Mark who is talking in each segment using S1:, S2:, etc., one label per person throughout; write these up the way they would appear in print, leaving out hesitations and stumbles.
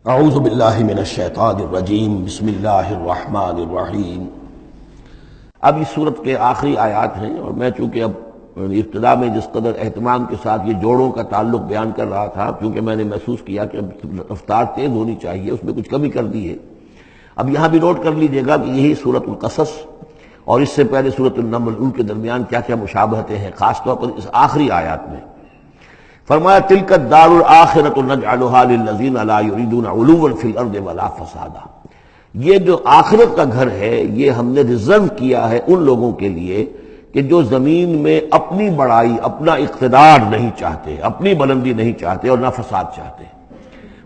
S1: اعوذ باللہ من الشیطان الرجیم بسم اللہ الرحمن الرحیم۔ اب اس صورت کے آخری آیات ہیں، اور میں چونکہ اب ابتدا میں جس قدر اہتمام کے ساتھ یہ جوڑوں کا تعلق بیان کر رہا تھا، کیونکہ میں نے محسوس کیا کہ اب رفتار تیز ہونی چاہیے، اس میں کچھ کمی کر دی ہے۔ اب یہاں بھی نوٹ کر لیجئے گا کہ یہی سورۃ القصص اور اس سے پہلے سورۃ النمل، ان کے درمیان کیا کیا مشابہتیں ہیں، خاص طور پر اس آخری آیات میں۔ فرمایا تلک الدار الآخرۃ نجعلها للذین لا یریدون علوا فی الارض ولا فسادا، یہ جو آخرت کا گھر ہے یہ ہم نے ریزرو کیا ہے ان لوگوں کے لیے کہ جو زمین میں اپنی بڑائی، اپنا اقتدار نہیں چاہتے، اپنی بلندی نہیں چاہتے اور نہ فساد چاہتے۔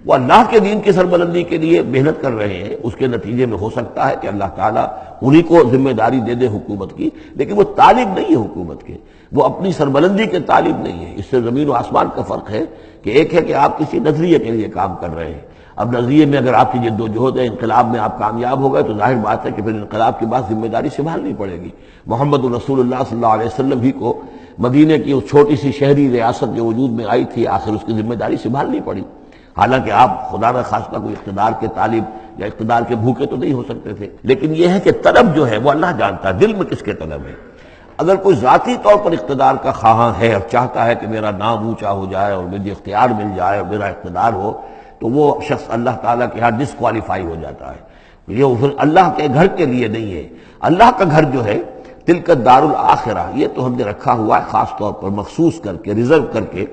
S1: وہ اللہ کے دین کی سربلندی کے لیے محنت کر رہے ہیں، اس کے نتیجے میں ہو سکتا ہے کہ اللہ تعالیٰ انہی کو ذمہ داری دے دے حکومت کی، لیکن وہ طالب نہیں ہے حکومت کے، وہ اپنی سربلندی کے طالب نہیں ہے۔ اس سے زمین و آسمان کا فرق ہے کہ ایک ہے کہ آپ کسی نظریے کے لیے کام کر رہے ہیں، اب نظریے میں اگر آپ کی جد و جہد ہے، انقلاب میں آپ کامیاب ہو گئے تو ظاہر بات ہے کہ پھر انقلاب کے بعد ذمہ داری سنبھالنی پڑے گی۔ محمد رسول اللہ صلی اللہ علیہ وسلم ہی کو مدینے کی اس چھوٹی سی شہری ریاست جو وجود میں آئی تھی، آخر اس کی ذمہ داری سنبھالنی پڑی، حالانکہ آپ خدا نہ خواستہ کوئی اقتدار کے طالب یا اقتدار کے بھوکے تو نہیں ہو سکتے تھے، لیکن یہ ہے کہ طلب جو ہے وہ اللہ جانتا ہے دل میں کس کے طلب ہے۔ اگر کوئی ذاتی طور پر اقتدار کا خواہاں ہے اور چاہتا ہے کہ میرا نام اونچا ہو جائے اور مجھے اختیار مل جائے اور میرا اقتدار ہو، تو وہ شخص اللہ تعالیٰ کے ہاں ڈسکوالیفائی ہو جاتا ہے۔ یہ پھر اللہ کے گھر کے لیے نہیں ہے۔ اللہ کا گھر جو ہے تلک الدار الآخرہ، یہ تو ہم نے رکھا ہوا ہے خاص طور پر مخصوص کر کے، ریزرو کر کے،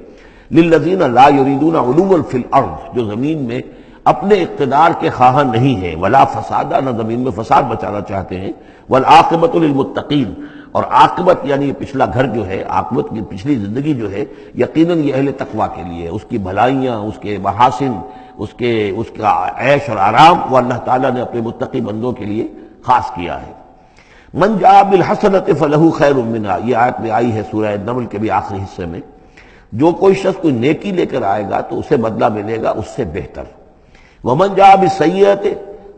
S1: للذین لا یریدون علوا فی الارض، جو زمین میں اپنے اقتدار کے خواہاں نہیں ہیں، ولا فسادا، نہ زمین میں فساد بچانا چاہتے ہیں، والعاقبۃ للمتقین، اور عاقبت یعنی پچھلا گھر جو ہے، عاقبت کی پچھلی زندگی جو ہے یقیناً یہ اہل تقویٰ کے لیے، اس کی بھلائیاں، اس کے محاسن، اس کا عیش اور آرام وہ اللہ تعالیٰ نے اپنے متقی بندوں کے لیے خاص کیا ہے۔ من جاء بالحسنۃ فلہ خیر منہا، یہ آیت میں آئی ہے سورہ نمل کے بھی آخری حصے میں، جو کوئی شخص کوئی نیکی لے کر آئے گا تو اسے بدلہ ملے گا اس سے بہتر۔ ومن جاء بالسیئۃ،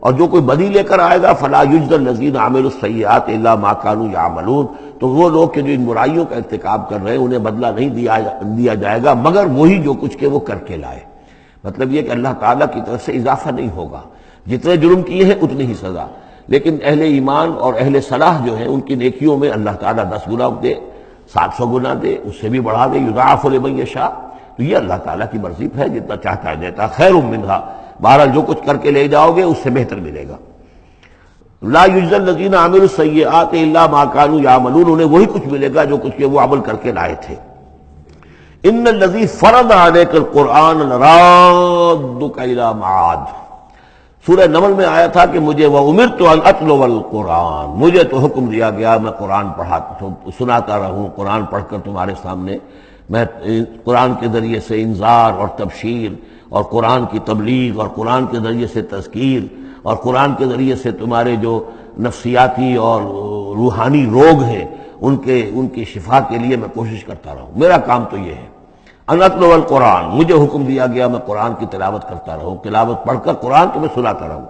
S1: اور جو کوئی بدی لے کر آئے گا فلا یجزی الذین عملوا السیئات الا ما كانوا یعملون، تو وہ لوگ کہ جو ان برائیوں کا ارتکاب کر رہے ہیں انہیں بدلہ نہیں دیا جائے گا مگر وہی جو کچھ کہ وہ کر کے لائے۔ مطلب یہ کہ اللہ تعالیٰ کی طرف سے اضافہ نہیں ہوگا، جتنے جرم کیے ہیں اتنی ہی سزا، لیکن اہل ایمان اور اہل صلاح جو ہیں ان کی نیکیوں میں اللہ تعالیٰ 10 گنا دے، 700 گنا دے، اس سے بھی بڑھا دے، یضاعف لمن یشاء، تو یہ اللہ تعالیٰ کی مرضی ہے، جتنا چاہتا ہے دیتا، خیر منہا، بہرحال جو کچھ کر کے لے جاؤ گے اس سے بہتر ملے گا۔ لا یجزی الذین عملوا السیئات الا ما كانوا یعملون، انہیں وہی کچھ ملے گا جو کچھ کہ وہ عمل کر کے لائے تھے۔ ان الذی فرض علیک القرآن لرادک الی معاد، سورہ نمل میں آیا تھا کہ مجھے وَأُمِرْتُ أَنْ أَتْلُوَ الْقُرْآنَ، مجھے تو حکم دیا گیا میں قرآن سناتا رہوں، قرآن پڑھ کر تمہارے سامنے میں قرآن کے ذریعے سے انذار اور تبشیر اور قرآن کی تبلیغ اور قرآن کے ذریعے سے تذکیر اور قرآن کے ذریعے سے تمہارے جو نفسیاتی اور روحانی روگ ہیں ان کی شفا کے لیے میں کوشش کرتا رہوں، میرا کام تو یہ ہے۔ ان اتلو القرآن، مجھے حکم دیا گیا میں قرآن کی تلاوت کرتا رہوں، تلاوت پڑھ کر قرآن تمہیں سناتا رہوں۔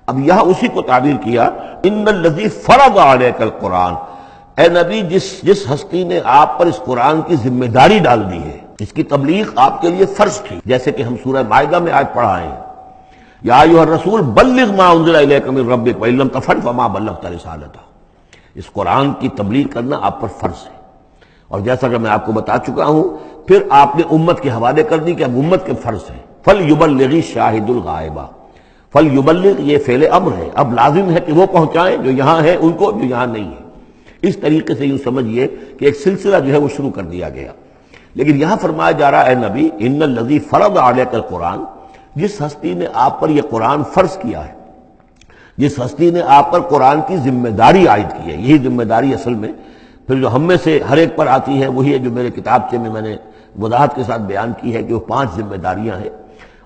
S1: اب یہاں اسی کو تعبیر کیا، ان الذی فرض علیک القرآن، اے نبی جس ہستی نے آپ پر اس قرآن کی ذمہ داری ڈال دی ہے، اس کی تبلیغ آپ کے لیے فرض تھی، جیسے کہ ہم سورہ مائدہ میں آج پڑھا ہے، یا ایھا الرسول بلغ ما انزل الیک من ربک وان لم تفعل فما بلغت رسالتہ، اس قرآن کی تبلیغ کرنا آپ پر فرض ہے۔ اور جیسا کہ میں آپ کو بتا چکا ہوں، پھر آپ نے امت کے حوالے کر دی کہ اب امت کے فرض ہے۔ فَلْيُبَلِّغِ الشَّاهِدُ الْغَائِبَ، فَلْيُبَلِّغ یہ فعل امر ہے، اب لازم ہے کہ وہ پہنچائیں جو یہاں ہیں ان کو، جو یہاں نہیں ہے۔ اس طریقے سے یوں سمجھیے کہ ایک سلسلہ جو ہے وہ شروع کر دیا گیا، لیکن یہاں فرمایا جا رہا ہے، اے نبی ان الذی فرض علیک القرآن، جس ہستی نے آپ پر یہ قرآن فرض کیا ہے، جس ہستی نے آپ پر قرآن کی ذمہ داری عائد کی ہے، یہی ذمہ داری اصل میں پھر جو ہم میں سے ہر ایک پر آتی ہے وہی ہے جو میرے کتابچے میں نے وضاحت کے ساتھ بیان کی ہے کہ وہ 5 ذمہ داریاں ہیں۔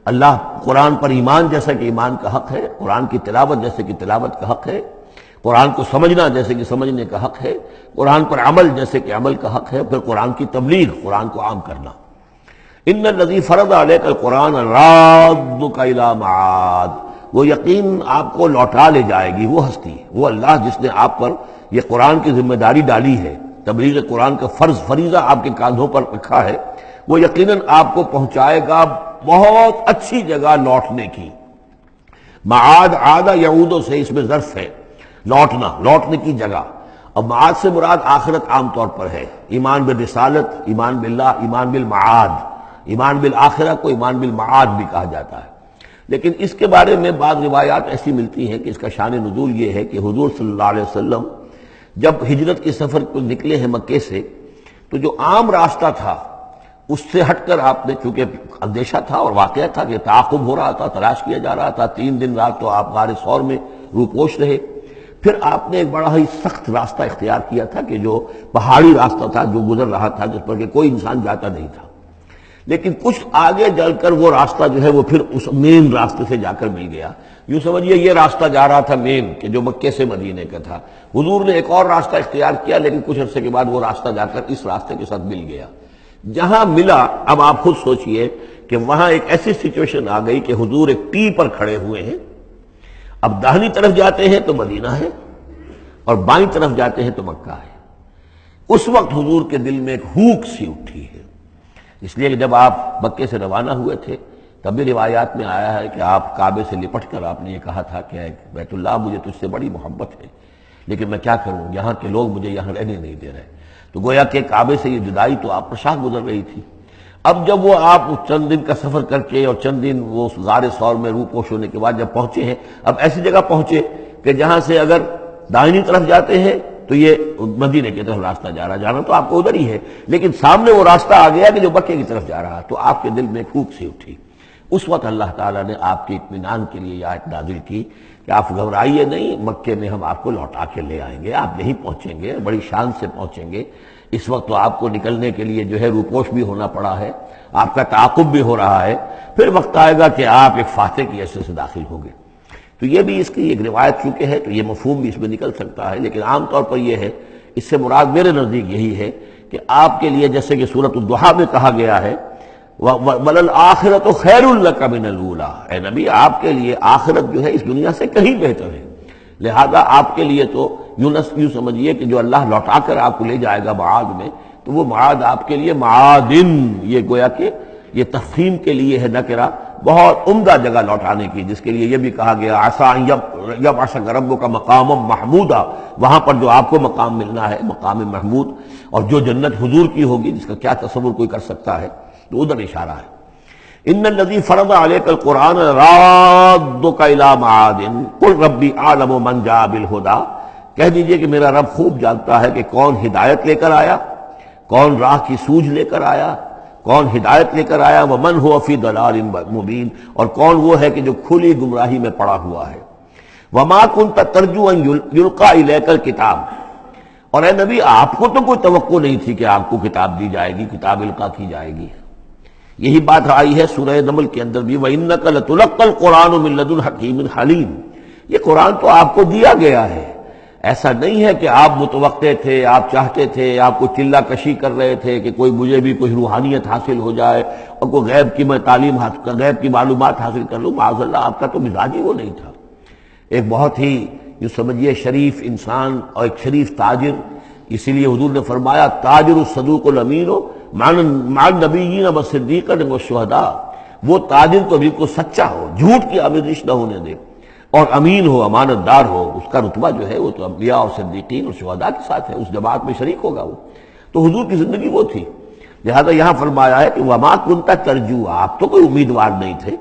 S1: اللہ قرآن پر ایمان جیسا کہ ایمان کا حق ہے، قرآن کی تلاوت جیسے کہ تلاوت کا حق ہے، قرآن کو سمجھنا جیسے کہ سمجھنے کا حق ہے، قرآن پر عمل جیسے کہ عمل کا حق ہے، پھر قرآن کی تبلیغ، قرآن کو عام کرنا۔ ان الذی فرض علیک القرآن رادک الی معاد، وہ یقین آپ کو لوٹا لے جائے گی، وہ ہستی، وہ اللہ جس نے آپ پر یہ قرآن کی ذمہ داری ڈالی ہے، تبلیغ قرآن کا فریضہ آپ کے کاندھوں پر رکھا ہے، وہ یقیناً آپ کو پہنچائے گا بہت اچھی جگہ لوٹنے کی۔ معاد عادہ یعودو سے اس میں ظرف ہے، لوٹنا، لوٹنے کی جگہ۔ اب معاد سے مراد آخرت عام طور پر ہے، ایمان بالرسالت، ایمان باللہ، ایمان بالمعاد، ایمان بالآخرہ کو ایمان بالمعاد بھی کہا جاتا ہے۔ لیکن اس کے بارے میں بعض روایات ایسی ملتی ہیں کہ اس کا شان نزول یہ ہے کہ حضور صلی اللہ علیہ وسلم جب ہجرت کے سفر کو نکلے ہیں مکے سے، تو جو عام راستہ تھا اس سے ہٹ کر آپ نے، چونکہ اندیشہ تھا اور واقعہ تھا کہ تعاقب ہو رہا تھا، تلاش کیا جا رہا تھا، 3 دن رات تو آپ غار ثور میں روپوش رہے، پھر آپ نے ایک بڑا ہی سخت راستہ اختیار کیا تھا کہ جو پہاڑی راستہ تھا جو گزر رہا تھا، جس پر کہ کوئی انسان جاتا نہیں تھا۔ لیکن کچھ آگے جل کر وہ راستہ جو ہے وہ پھر اس مین راستے سے جا کر مل گیا۔ یوں سمجھیے یہ راستہ جا رہا تھا مین، کہ جو مکے سے مدینے کا تھا، حضور نے ایک اور راستہ اختیار کیا، لیکن کچھ عرصے کے بعد وہ راستہ جا کر اس راستے کے ساتھ مل گیا۔ جہاں ملا، اب آپ خود سوچئے کہ وہاں ایک ایسی سچویشن آ گئی کہ حضور ایک ٹی پر کھڑے ہوئے ہیں، اب داہنی طرف جاتے ہیں تو مدینہ ہے اور بائیں طرف جاتے ہیں تو مکہ ہے۔ اس وقت حضور کے دل میں ایک ہوک سی اٹھی ہے، اس لیے کہ جب آپ مکے سے روانہ ہوئے تھے تب بھی روایات میں آیا ہے کہ آپ کعبے سے لپٹ کر آپ نے یہ کہا تھا کہ اے بیت اللہ، مجھے تجھ سے بڑی محبت ہے، لیکن میں کیا کروں، یہاں کے لوگ مجھے یہاں رہنے نہیں دے رہے۔ تو گویا کہ کعبے سے یہ جدائی تو آپ پر شاہ گزر رہی تھی۔ اب جب وہ آپ چند دن کا سفر کر کے اور چند دن وہ غار ثور میں روپوش ہونے کے بعد جب پہنچے ہیں، اب ایسی جگہ پہنچے کہ جہاں سے اگر دائنی طرف جاتے ہیں تو یہ مدینے کی طرف راستہ جا رہا، جانا تو آپ کو ادھر ہی ہے، لیکن سامنے وہ راستہ آ گیا کہ جو مکے کی طرف جا رہا، تو آپ کے دل میں پھوک سی اٹھی۔ اس وقت اللہ تعالیٰ نے آپ کے اطمینان کے لیے یہ آیت نازل کی کہ آپ گھبرائیے نہیں، مکے میں ہم آپ کو لوٹا کے لے آئیں گے، آپ یہیں پہنچیں گے، بڑی شان سے پہنچیں گے۔ اس وقت تو آپ کو نکلنے کے لیے جو ہے روپوش بھی ہونا پڑا ہے، آپ کا تعاقب بھی ہو رہا ہے، پھر وقت آئے گا کہ آپ ایک فاتح کی حیثیت سے داخل ہوں گے۔ تو یہ بھی اس کی ایک روایت چونکہ ہے تو یہ مفہوم بھی اس میں نکل سکتا ہے، لیکن عام طور پر یہ ہے، اس سے مراد میرے نزدیک یہی ہے کہ آپ کے لیے جیسے کہ سورۃ الضحیٰ میں کہا گیا ہے وَلَلْآخِرَةُ خَيْرٌ لَكَ مِنَ الْأُولَىٰ، اے نبی آپ کے لیے آخرت جو ہے اس دنیا سے کہیں بہتر ہے، لہذا آپ کے لیے تو یوں سمجھیے کہ جو اللہ لوٹا کر آپ کو لے جائے گا معاد میں، تو وہ معاد آپ کے لیے معادن، یہ گویا کہ یہ تفخیم کے لیے ہے نکرہ، بہت عمدہ جگہ لوٹانے کی، جس کے لیے یہ بھی کہا گیا عسیٰ ان یبعثک ربک مقاما محمودا، وہاں پر جو آپ کو مقام ملنا ہے مقام محمود، اور جو جنت حضور کی ہوگی جس کا کیا تصور کوئی کر سکتا ہے، تو ادھر اشارہ ہے۔ ان الذی فرض علیک القرآن رادک الی معاد قل ربی اعلم من جاء بالہدی، کہہ دیجئے کہ میرا رب خوب جانتا ہے کہ کون ہدایت لے کر آیا، کون راہ کی سوجھ لے کر آیا، کون ہدایت لے کر آیا، ومن هو فی ضلال مبین، اور کون وہ ہے کہ جو کھلی گمراہی میں پڑا ہوا ہے۔ وما کنت ترجو ان یلقی الیک الکتاب، اور اے نبی آپ کو تو کوئی توقع نہیں تھی کہ آپ کو کتاب دی جائے گی، کتاب القا کی جائے گی۔ یہی بات آئی ہے سورہ نمل کے اندر بھی، وَإِنَّكَ لَتُلَقَّى الْقُرْآنُ مِن لَدُنْ حَكِيمٍ حَلِيمٍ، یہ قرآن تو آپ کو دیا گیا ہے، ایسا نہیں ہے کہ آپ متوقع تھے، آپ چاہتے تھے، آپ کو چلہ کشی کر رہے تھے کہ کوئی مجھے بھی کوئی روحانیت حاصل ہو جائے اور کوئی غیب کی میں تعلیم حاصل، غیب کی معلومات حاصل کر لوں، معاذ اللہ آپ کا تو مزاج ہی وہ نہیں تھا۔ ایک بہت ہی جو سمجھیے شریف انسان اور ایک شریف تاجر، اسی لیے حضور نے فرمایا تاجر الصدوق الامین مع النبیین والصدیقین والشہداء، وہ تاجر تو بالکل سچا ہو، جھوٹ کی آمیزش نہ ہونے دے، اور امین ہو، امانت دار ہو، اس کا رتبہ جو ہے وہ تو انبیاء اور صدیقین اور شہداء کے ساتھ ہے، اس جماعت میں شریک ہوگا وہ۔ تو حضور کی زندگی وہ تھی، لہذا یہاں فرمایا ہے کہ وما کنت ترجو، آپ تو کوئی امیدوار نہیں تھے،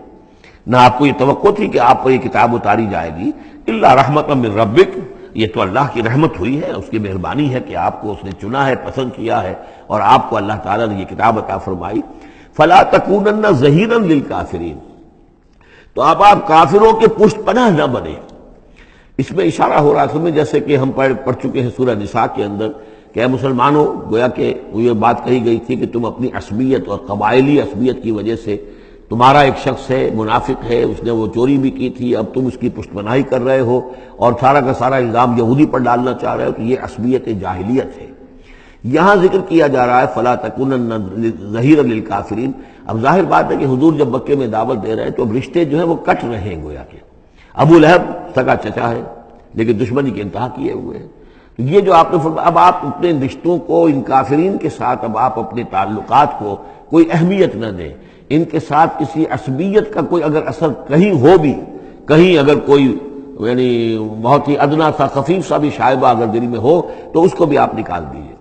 S1: نہ آپ کو یہ توقع تھی کہ آپ پر یہ کتاب اتاری جائے گی، الا رحمۃ من ربک، یہ تو اللہ کی رحمت ہوئی ہے، اس کی مہربانی ہے کہ آپ کو اس نے چنا ہے، پسند کیا ہے، اور آپ کو اللہ تعالیٰ نے یہ کتاب عطا فرمائی۔ فلا تکونن ظہیرا للکافرین، تو آپ کافروں کے پشت پناہ نہ بنے۔ اس میں اشارہ ہو رہا ہے جیسے کہ ہم پڑھ چکے ہیں سورہ نساء کے اندر کہ اے مسلمانوں، گویا کہ یہ بات کہی گئی تھی کہ تم اپنی عصبیت اور قبائلی عصبیت کی وجہ سے، تمہارا ایک شخص ہے منافق ہے، اس نے وہ چوری بھی کی تھی، اب تم اس کی پشت پناہی کر رہے ہو اور سارا کا سارا الزام یہودی پر ڈالنا چاہ رہے ہو، تو یہ عصبیت جاہلیت ہے۔ یہاں ذکر کیا جا رہا ہے فلا تکونن ظہیرا للکافرین۔ اب ظاہر بات ہے کہ حضور جب مکے میں دعوت دے رہے ہیں تو اب رشتے جو ہیں وہ کٹ رہے ہیں، گویا کہ ابو لہب سگا چچا ہے لیکن دشمنی کی انتہا کیے ہوئے ہیں۔ تو یہ جو آپ نے فرمایا، اب آپ اپنے رشتوں کو ان کافرین کے ساتھ، اب آپ اپنے تعلقات کو کوئی اہمیت نہ دیں، ان کے ساتھ کسی عصبیت کا کوئی اگر اثر کہیں ہو بھی کہیں اگر کوئی یعنی بہت ہی ادنا سا خفیف سا بھی شائبہ اگر دل میں ہو تو اس کو بھی آپ نکال دیجیے۔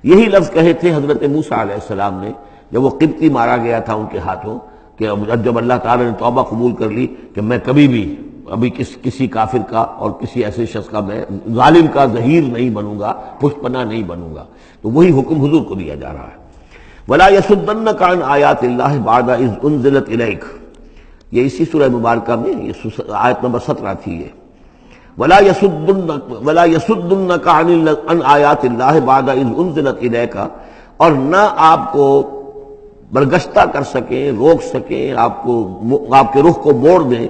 S1: یہی لفظ کہے تھے حضرت موسیٰ علیہ السلام نے جب وہ قبطی مارا گیا تھا ان کے ہاتھوں، کہ جب اللہ تعالیٰ نے توبہ قبول کر لی کہ میں کبھی بھی ابھی کسی کافر کا اور کسی ایسے شخص کا، میں ظالم کا ظہیر نہیں بنوں گا، پشت پناہ نہیں بنوں گا، تو وہی حکم حضور کو دیا جا رہا ہے۔ وَلَا يَصُدَّنَّكَ عَنْ آيَاتِ اللَّهِ بَعْدَ إِذْ أُنزِلَتْ إِلَيْكَ، یہ اسی سورہ مبارکہ میں یہ آیت نمبر 17 تھی یہ۔ وَلَا يَصُدُّنَّكَ عَنْ آيَاتِ اللَّهِ بَعْدَ إِذْ أُنزِلَتْ إِلَيْكَ، اور نہ آپ کو برگشتہ کر سکیں، روک سکیں، آپ کے رخ کو موڑ دیں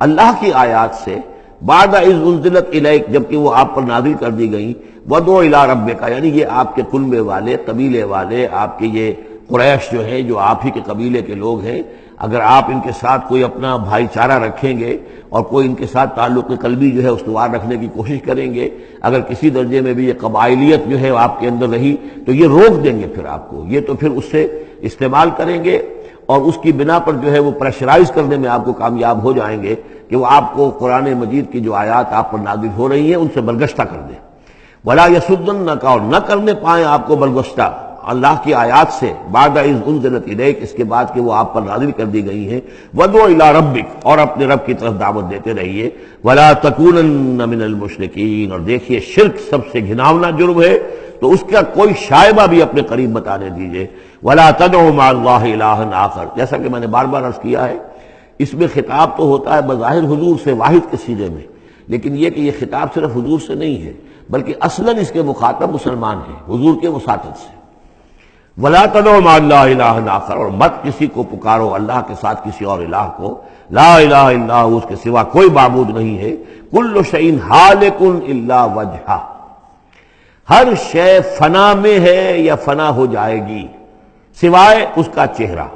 S1: اللہ کی آیات سے، بعد اذ انزلت الیک، جبکہ وہ آپ پر نازل کر دی گئیں، وَدْعُ إِلَىٰ رَبِّكَ، یعنی یہ آپ کے کنبے والے، قبیلے والے، آپ کے یہ قریش جو ہیں جو آپ ہی کے قبیلے کے لوگ ہیں، اگر آپ ان کے ساتھ کوئی اپنا بھائی چارہ رکھیں گے اور کوئی ان کے ساتھ تعلق قلبی جو ہے استوار رکھنے کی کوشش کریں گے، اگر کسی درجے میں بھی یہ قبائلیت جو ہے آپ کے اندر رہی تو یہ روک دیں گے پھر آپ کو، یہ تو پھر اس سے استعمال کریں گے اور اس کی بنا پر جو ہے وہ پریشرائز کرنے میں آپ کو کامیاب ہو جائیں گے کہ وہ آپ کو قرآن مجید کی جو آیات آپ پر نازل ہو رہی ہیں ان سے برگشتہ کر دیں۔ وَلَا يَصُدُّنَّكَ، اور نہ کرنے پائیں آپ کو برگشتہ اللہ کی آیات سے، بعد اذ انزلت الیک، اس کے بعد کہ وہ آپ پر نازل کر دی گئی ہیں، وَدْعُ إِلَىٰ رَبِّكَ، اور اپنے رب کی طرف دعوت دیتے رہیے، وَلَا تَكُونَنَّ مِنَ الْمُشْرِكِينَ، اور دیکھیے شرک سب سے گھناؤنا جرم ہے تو اس کا کوئی شائبہ بھی اپنے قریب بتانے دیجیے۔ وَلَا تَدْعُ مَعَ اللَّهِ إِلَٰهًا آخر، جیسا کہ میں نے بار بار عرض کیا ہے، اس میں خطاب تو ہوتا ہے بظاہر حضور سے واحد کے سیغے میں، لیکن یہ کہ یہ خطاب صرف حضور سے نہیں ہے بلکہ اصلاً اس کے مخاطب مسلمان ہیں، حضور کے وساطت سے۔ وَلَا تَدْعُ مَعَ اللَّهِ إِلَٰهًا آخر، اور مت کسی کو پکارو اللہ کے ساتھ کسی اور الہ کو، لا الہ الا ہو، اس کے سوا کوئی معبود نہیں ہے، کل شیء ہالک الا وجہہ، ہر شے فنا میں ہے یا فنا ہو جائے گی سوائے اس کا چہرہ۔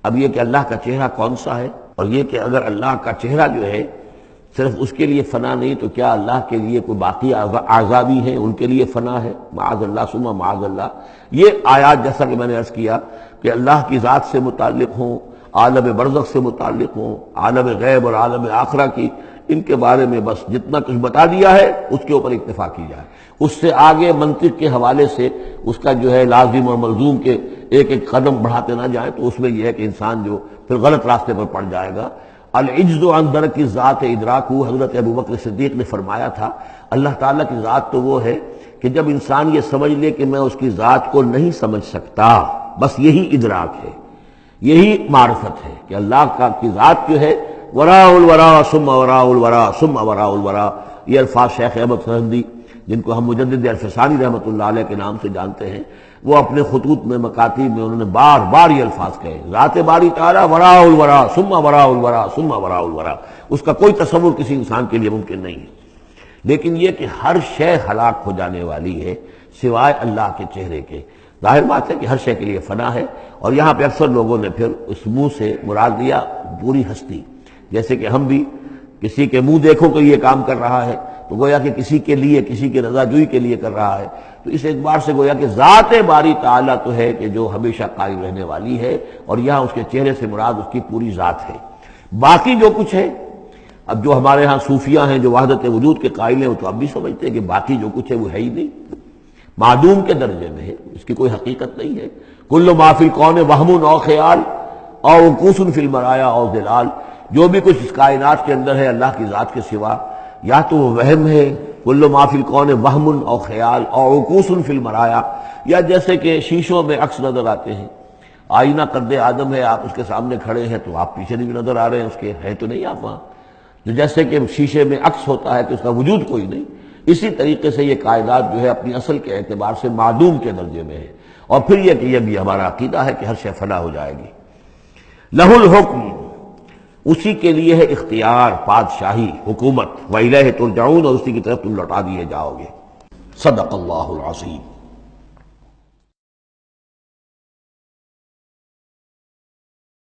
S1: اب یہ کہ اللہ کا چہرہ کون سا ہے، اور یہ کہ اگر اللہ کا چہرہ جو ہے صرف اس کے لیے فنا نہیں تو کیا اللہ کے لیے کوئی باقی اعضاء بھی ہیں، ان کے لیے فنا ہے؟ معاذ اللہ ثم معاذ اللہ۔ یہ آیات جیسا کہ میں نے عرض کیا کہ اللہ کی ذات سے متعلق ہوں، عالم برزخ سے متعلق ہوں، عالم غیب اور عالم آخرہ کی، ان کے بارے میں بس جتنا کچھ بتا دیا ہے اس کے اوپر اکتفا کی جائے، اس سے آگے منطق کے حوالے سے اس کا جو ہے لازم اور ملزوم کے ایک ایک قدم بڑھاتے نہ جائیں تو اس میں یہ ہے کہ انسان جو پھر غلط راستے پر پڑ جائے گا۔ العجز عن درک ذات ادراک، حضرت ابوبکر صدیق نے فرمایا تھا اللہ تعالیٰ کی ذات تو وہ ہے کہ جب انسان یہ سمجھ لے کہ میں اس کی ذات کو نہیں سمجھ سکتا، بس یہی ادراک ہے، یہی معرفت ہے کہ اللہ کا کی ذات جو ہے وراء الورا ثم وراء الورا ثم وراء الورا۔ یہ الفاظ شیخ احمد سرہندی جن کو ہم مجدد الفسانی رحمۃ اللہ علیہ کے نام سے جانتے ہیں، وہ اپنے خطوط میں مکاتیب میں انہوں نے بار بار یہ الفاظ کہے، ذات باری تعالی وراء الورا ثم وراء الورا ثم وراء الورا، اس کا کوئی تصور کسی انسان کے لیے ممکن نہیں ہے۔ لیکن یہ کہ ہر شے ہلاک ہو جانے والی ہے سوائے اللہ کے چہرے کے، ظاہر بات ہے کہ ہر شے کے لیے فنا ہے، اور یہاں پہ اکثر لوگوں نے پھر اس منہ سے مراد لیا پوری ہستی، جیسے کہ ہم بھی کسی کے منہ دیکھو کہ یہ کام کر رہا ہے تو گویا کہ کسی کے لیے، کسی کی رضا جوئی کے لیے کر رہا ہے، تو اس اعتبار سے گویا کہ ذات باری تعالیٰ تو ہے کہ جو ہمیشہ قائم رہنے والی ہے، اور یہاں اس کے چہرے سے مراد اس کی پوری ذات ہے۔ باقی جو کچھ ہے، اب جو ہمارے ہاں صوفیہ ہیں جو وحدت وجود کے قائل ہیں وہ تو اب بھی سمجھتے ہیں کہ باقی جو کچھ ہے وہ ہے ہی نہیں، معدوم کے درجے میں ہے، اس کی کوئی حقیقت نہیں ہے۔ کل ما فی الکون وہم او خیال او وقوف فی المرایا او ظلال، جو بھی کچھ اس کائنات کے اندر ہے اللہ کی ذات کے سوا یا تو وہ وہم ہے، کل ما فی الکون وہم او خیال او وقوف فی المرایا، یا جیسے کہ شیشوں میں عکس نظر آتے ہیں، آئینہ قد آدم ہے، آپ اس کے سامنے کھڑے ہیں تو آپ پیچھے بھی نظر آ رہے ہیں اس کے، ہے تو نہیں آپ وہاں، جو جیسے کہ شیشے میں عکس ہوتا ہے کہ اس کا وجود کوئی نہیں، اسی طریقے سے یہ کائنات جو ہے اپنی اصل کے اعتبار سے معدوم کے درجے میں ہے۔ اور پھر یہ کہ یہ بھی ہمارا عقیدہ ہے کہ ہر شے فنا ہو جائے گی۔ لہ الحکم، اسی کے لیے ہے اختیار، بادشاہی، حکومت، وَإِلَيْهِ تُرْجَعُونَ، اور اسی کی طرف تم لوٹا دیے جاؤ گے۔ صدق اللہ العظیم۔